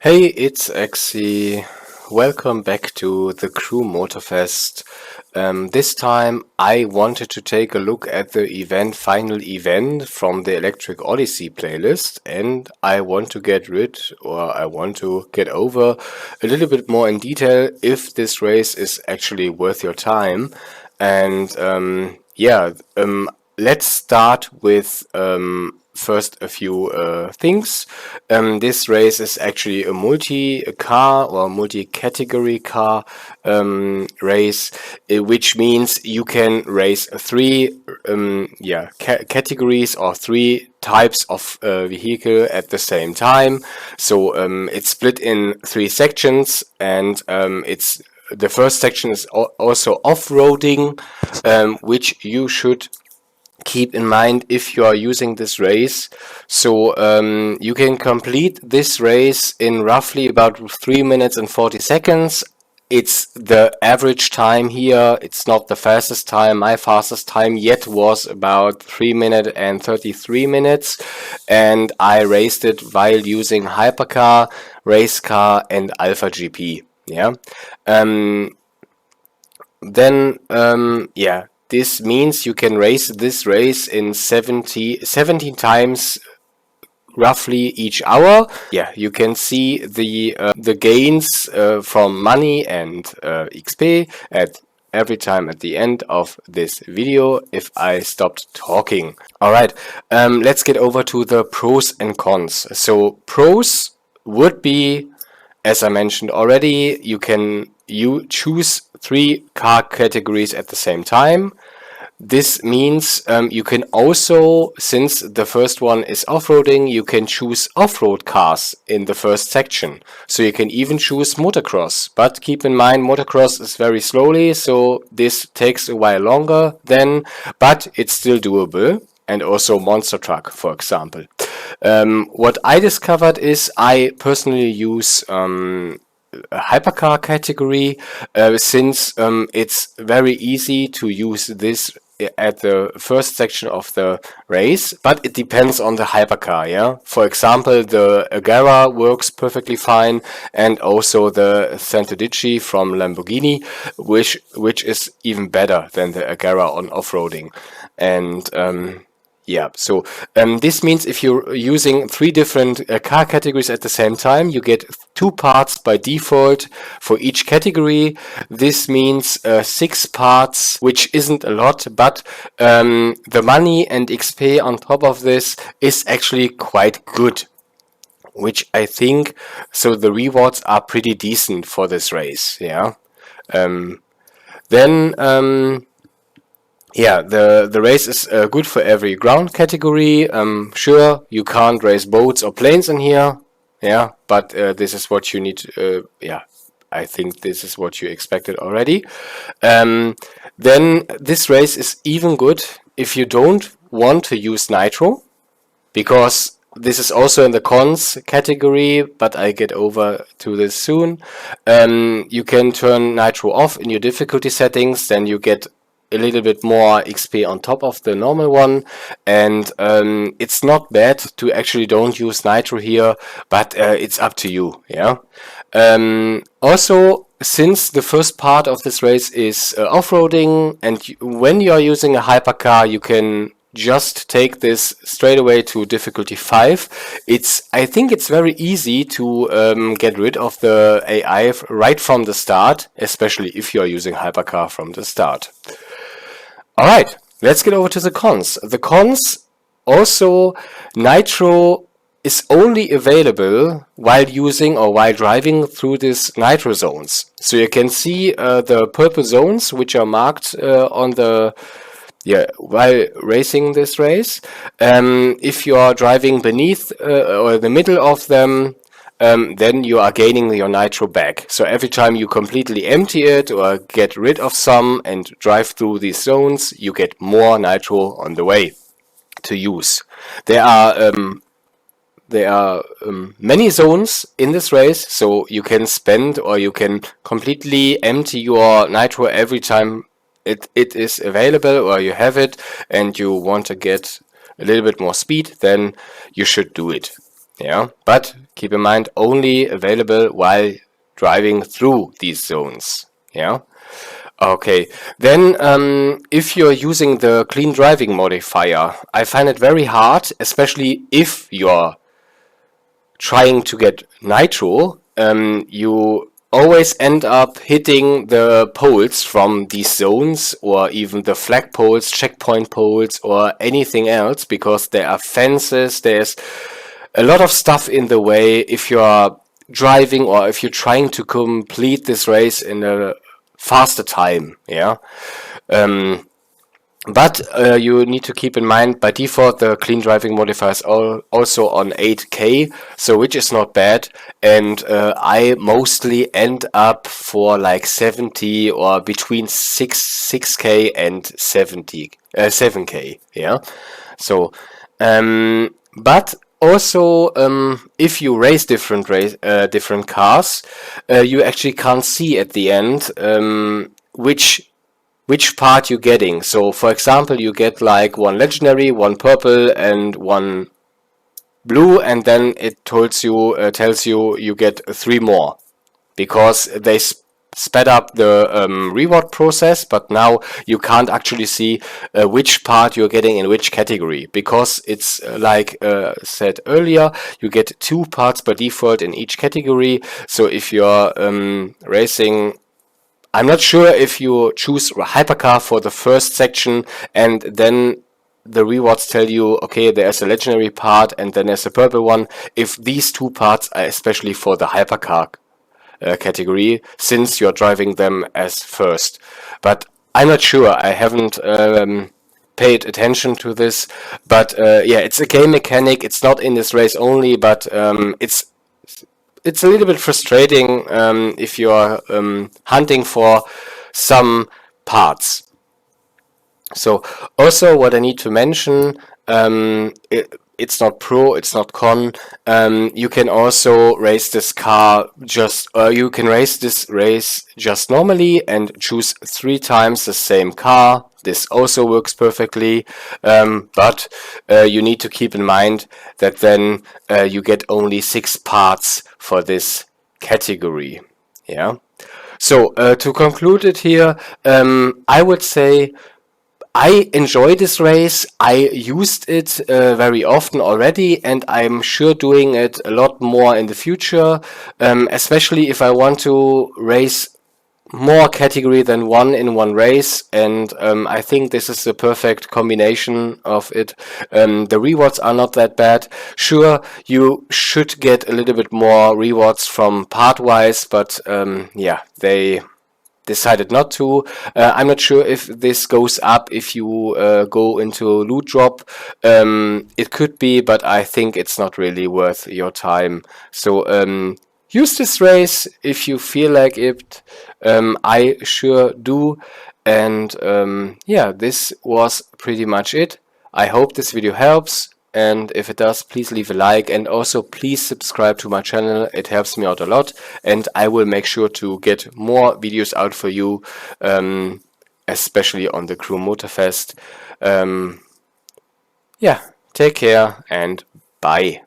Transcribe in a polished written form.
Hey, it's Axie. Welcome back to the Crew Motorfest. This time I wanted to take a look at the final event from the Electric Odyssey playlist, and I want to get over a little bit more in detail if this race is actually worth your time. And let's start with first a few things. This race is actually a multi-car or multi-category car race, which means you can race three categories or three types of vehicle at the same time. So it's split in three sections, and it's the first section is also off-roading, which you should keep in mind if you are using this race. So you can complete this race in roughly about 3 minutes and 40 seconds. It's the average time here. It's not the fastest time. My fastest time yet was about 3 minutes and 33 minutes. And I raced it while using Hypercar, Race Car, and Alpha GP. Yeah. This means you can race this race in 17 times roughly each hour. Yeah, you can see the gains from money and XP at every time at the end of this video if I stopped talking. Alright, let's get over to the pros and cons. So pros would be, as I mentioned already, you choose three car categories at the same time. This means you can also, since the first one is off-roading, you can choose off-road cars in the first section. So you can even choose motocross. But keep in mind, motocross is very slowly, so this takes a while longer then, but it's still doable. And also monster truck, for example. What I discovered is I personally use a hypercar category since it's very easy to use this at the first section of the race, but it depends on the hypercar. Yeah, for example, the Agera works perfectly fine, and also the Centodici from Lamborghini, which is even better than the Agera on off-roading. And this means if you're using three different car categories at the same time, you get 2 parts by default for each category. This means 6 parts, which isn't a lot, but the money and XP on top of this is actually quite good, which I think, so the rewards are pretty decent for this race. Yeah. The race is good for every ground category. Sure, you can't race boats or planes in here. Yeah, but this is what you need. I think this is what you expected already. Then this race is even good if you don't want to use nitro, because this is also in the cons category, but I get over to this soon. You can turn nitro off in your difficulty settings, then you get a little bit more XP on top of the normal one, and it's not bad to actually don't use nitro here, but it's up to you. Yeah. Also, since the first part of this race is off-roading, and when you are using a hypercar, you can just take this straight away to difficulty 5. I think it's very easy to get rid of the AI right from the start, especially if you are using hypercar from the start. Alright, let's get over to the cons. The cons, also, nitro is only available while using or while driving through these nitro zones. So you can see the purple zones which are marked while racing this race. If you are driving beneath or the middle of them, then you are gaining your nitro back. So every time you completely empty it or get rid of some and drive through these zones, you get more nitro on the way to use. There are many zones in this race, so you can spend or you can completely empty your nitro every time it is available or you have it and you want to get a little bit more speed, then you should do it. Yeah, but keep in mind, only available while driving through these zones. Yeah. Okay, then if you're using the clean driving modifier, I find it very hard, especially if you're trying to get nitro. You always end up hitting the poles from these zones, or even the flag poles, checkpoint poles, or anything else, because there are fences, there's a lot of stuff in the way if you're driving or if you're trying to complete this race in a faster time. Yeah. But you need to keep in mind, by default, the clean driving modifier is also on 8K, so which is not bad. And I mostly end up for like 70 or between 6K and 7K. Yeah. So, but also, if you race different cars, you actually can't see at the end which part you're getting. So, for example, you get like one legendary, one purple, and one blue, and then it tells you you get three more, because they sped up the reward process, but now you can't actually see which part you're getting in which category, because it's like said earlier, you get 2 parts by default in each category. So if you're racing, I'm not sure if you choose hypercar for the first section and then the rewards tell you, okay, there's a legendary part and then there's a purple one, if these 2 parts are especially for the hypercar category, since you're driving them as first. But I'm not sure, I haven't paid attention to this, but yeah, it's a game mechanic. It's not in this race only, but it's a little bit frustrating if you're hunting for some parts. So also what I need to mention, it's not pro, it's not con. You can also race this car you can race this race just normally and choose 3 times the same car. This also works perfectly, but you need to keep in mind that then you get only 6 parts for this category. Yeah. So to conclude it here, I would say I enjoy this race. I used it very often already, and I'm sure doing it a lot more in the future, especially if I want to race more category than one in one race. And I think this is the perfect combination of it. The rewards are not that bad. Sure, you should get a little bit more rewards from part-wise, but yeah, they decided not to. I'm not sure if this goes up if you go into loot drop. It could be, but I think it's not really worth your time. So use this race if you feel like it. I sure do. And yeah, this was pretty much it. I hope this video helps. And if it does, please leave a like, and also please subscribe to my channel. It helps me out a lot, and I will make sure to get more videos out for you, especially on the Crew Motorfest. Yeah, take care and bye.